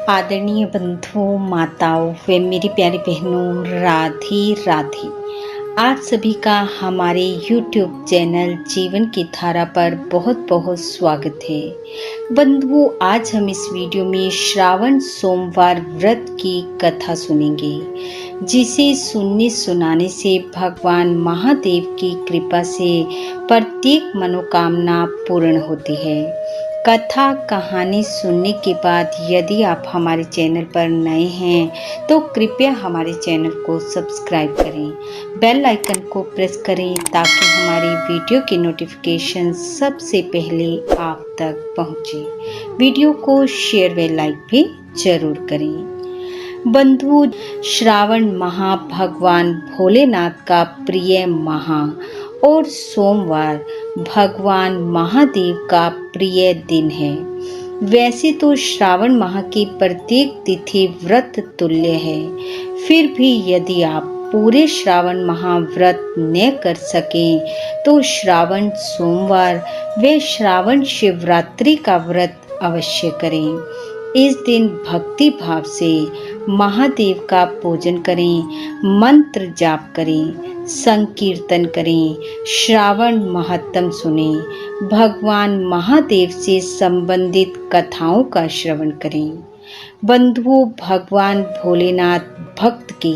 आदरणीय बंधुओं, माताओं व मेरी प्यारी बहनों, राधे राधे। आप सभी का हमारे YouTube चैनल जीवन की धारा पर बहुत बहुत स्वागत है। बंधुओं, आज हम इस वीडियो में श्रावण सोमवार व्रत की कथा सुनेंगे, जिसे सुनने सुनाने से भगवान महादेव की कृपा से प्रत्येक मनोकामना पूर्ण होती है। कथा कहानी सुनने के बाद यदि आप हमारे चैनल पर नए हैं तो कृपया हमारे चैनल को सब्सक्राइब करें, बेल आइकन को प्रेस करें ताकि हमारी वीडियो की नोटिफिकेशन सबसे पहले आप तक पहुंचे। वीडियो को शेयर व लाइक भी जरूर करें। बंधुओं, श्रावण माह भगवान भोलेनाथ का प्रिय माह और सोमवार भगवान महादेव का प्रिय दिन है। वैसे तो श्रावण माह की प्रत्येक तिथि व्रत तुल्य है, फिर भी यदि आप पूरे श्रावण माह व्रत न कर सकें तो श्रावण सोमवार व श्रावण शिवरात्रि का व्रत अवश्य करें। इस दिन भक्ति भाव से महादेव का पूजन करें, मंत्र जाप करें, संकीर्तन करें, श्रावण महात्म सुने, भगवान महादेव से संबंधित कथाओं का श्रवण करें। बंधुओं, भगवान भोलेनाथ भक्त की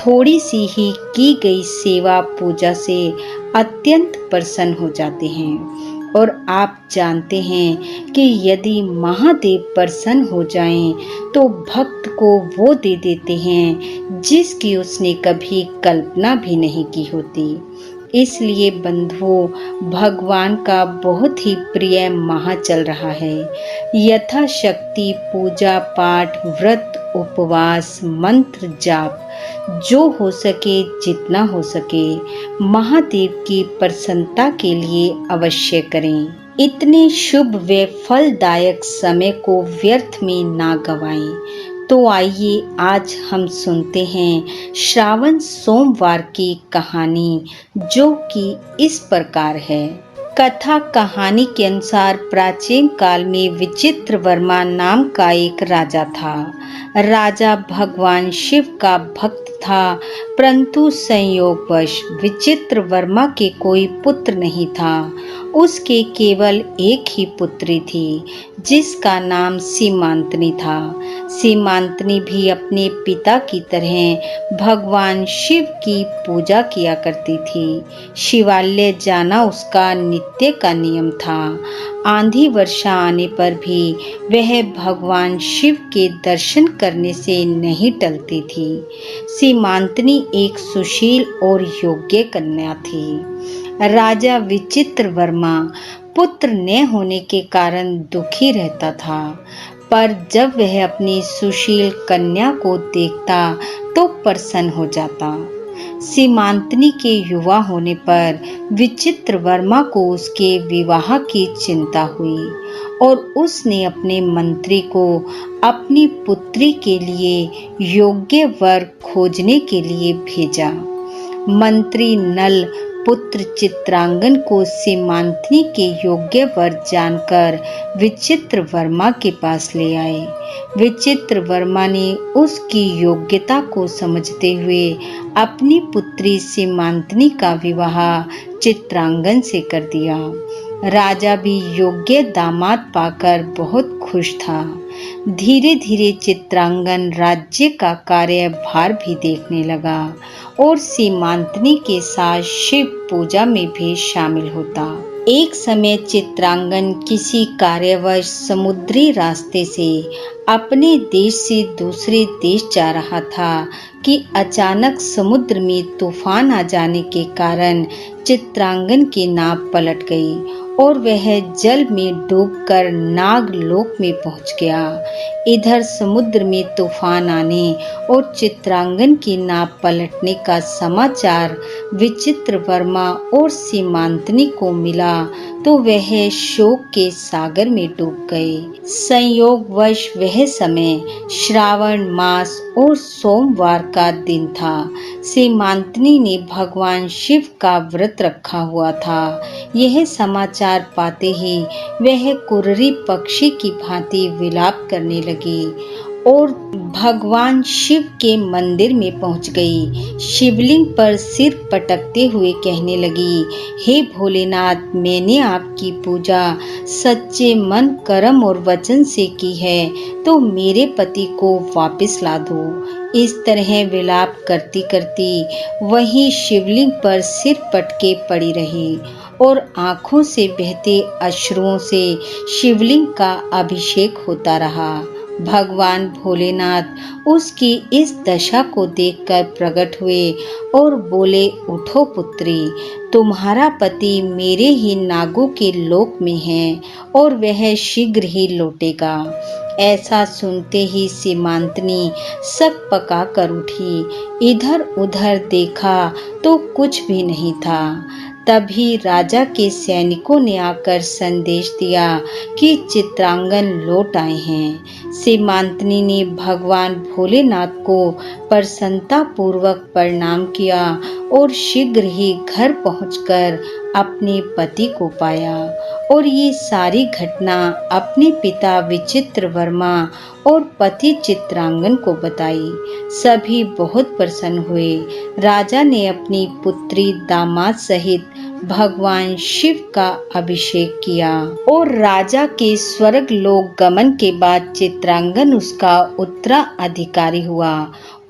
थोड़ी सी ही की गई सेवा पूजा से अत्यंत प्रसन्न हो जाते हैं और आप जानते हैं कि यदि महादेव प्रसन्न हो जाएं तो भक्त को वो दे देते हैं जिसकी उसने कभी कल्पना भी नहीं की होती। इसलिए बंधुओं, भगवान का बहुत ही प्रिय माह चल रहा है। यथाशक्ति पूजा पाठ, व्रत, उपवास, मंत्र जाप, जो हो सके जितना हो सके महादेव की प्रसन्नता के लिए अवश्य करें। इतने शुभ व फलदायक समय को व्यर्थ में ना गवाएं। तो आइए आज हम सुनते हैं श्रावण सोमवार की कहानी, जो कि इस प्रकार है। कथा कहानी के अनुसार प्राचीन काल में विचित्र वर्मा नाम का एक राजा था। राजा भगवान शिव का भक्त था, परंतु संयोगवश विचित्र वर्मा के कोई पुत्र नहीं था। उसके केवल एक ही पुत्री थी, जिसका नाम सीमांतनी था। सीमांतनी भी अपने पिता की तरह भगवान शिव की पूजा किया करती थी। शिवालय जाना उसका नित्य का नियम था। आंधी वर्षा आने पर भी वह भगवान शिव के दर्शन करने से नहीं टलती थी। सीमांतनी एक सुशील और योग्य कन्या थी। राजा विचित्र वर्मा पुत्र न होने के कारण दुखी रहता था, पर जब वह अपनी सुशील कन्या को देखता तो प्रसन्न हो जाता। सीमांतनी के युवा होने पर विचित्र वर्मा को उसके विवाह की चिंता हुई और उसने अपने मंत्री को अपनी पुत्री के लिए योग्य वर खोजने के लिए भेजा। मंत्री नल पुत्र चित्रांगन को सीमांतनी के योग्य वर जानकर विचित्र वर्मा के पास ले आए। विचित्र वर्मा ने उसकी योग्यता को समझते हुए अपनी पुत्री सीमांतनी का विवाह चित्रांगन से कर दिया। राजा भी योग्य दामाद पाकर बहुत खुश था। धीरे धीरे चित्रांगन राज्य का कार्यभार भी देखने लगा और सीमांतनी के साथ शिव पूजा में भी शामिल होता। एक समय चित्रांगन किसी कार्यवश समुद्री रास्ते से अपने देश से दूसरे देश जा रहा था कि अचानक समुद्र में तूफान आ जाने के कारण चित्रांगन की नाव पलट गई और वह जल में डूबकर नागलोक में पहुंच गया। इधर समुद्र में तूफान आने और चित्रांगन की नाव पलटने का समाचार विचित्र वर्मा और सीमांतनी को मिला तो वह शोक के सागर में डूब गए। संयोगवश वह समय श्रावण मास और सोमवार का दिन था। सीमांतनी ने भगवान शिव का व्रत रखा हुआ था। यह समाचार पाते ही वह कुर्री पक्षी की भांति विलाप करने लगी और भगवान शिव के मंदिर में पहुंच गई। शिवलिंग पर सिर पटकते हुए कहने लगी, हे भोलेनाथ, मैंने आपकी पूजा सच्चे मन, कर्म और वचन से की है, तो मेरे पति को वापस ला दो। इस तरह विलाप करती करती वहीं शिवलिंग पर सिर पटके पड़ी रही और आंखों से बहते अश्रुओं से शिवलिंग का अभिषेक होता रहा। भगवान भोलेनाथ उसकी इस दशा को देखकर प्रकट हुए और बोले, उठो पुत्री, तुम्हारा पति मेरे ही नागों के लोक में है और वह शीघ्र ही लौटेगा। ऐसा सुनते ही सीमांतनी सक पका कर उठी। इधर उधर देखा तो कुछ भी नहीं था। तभी राजा के सैनिकों ने आकर संदेश दिया कि चित्रांगन लौट आए हैं। सीमांतनी ने भगवान भोलेनाथ को प्रसन्नता पूर्वक प्रणाम किया और शीघ्र ही घर पहुंचकर अपने पति को पाया और ये सारी घटना अपने पिता विचित्र वर्मा और पति चित्रांगन को बताई। सभी बहुत प्रसन्न हुए। राजा ने अपनी पुत्री दामाद सहित भगवान शिव का अभिषेक किया और राजा के स्वर्ग लोक गमन के बाद चित्रांगन उसका उत्तराधिकारी हुआ।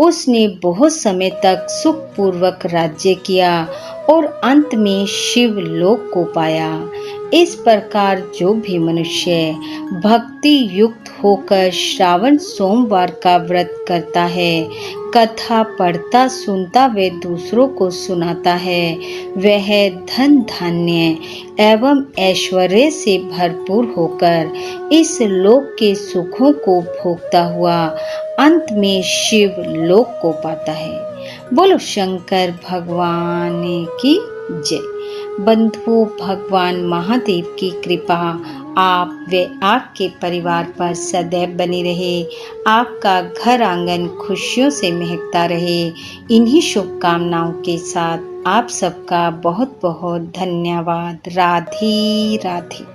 उसने बहुत समय तक सुखपूर्वक राज्य किया और अंत में शिव लोक को पाया। इस प्रकार जो भी मनुष्य भक्ति युक्त होकर श्रावण सोमवार का व्रत करता है, कथा पढ़ता सुनता व दूसरों को सुनाता है, वह धन धान्य एवं ऐश्वर्य से भरपूर होकर इस लोक के सुखों को भोगता हुआ अंत में शिव लोक को पाता है। बोलो शंकर भगवान की जय। बंधुओं, भगवान महादेव की कृपा आप व आपके परिवार पर सदैव बनी रहे। आपका घर आंगन खुशियों से महकता रहे। इन्हीं शुभकामनाओं के साथ आप सबका बहुत बहुत धन्यवाद। राधे राधे।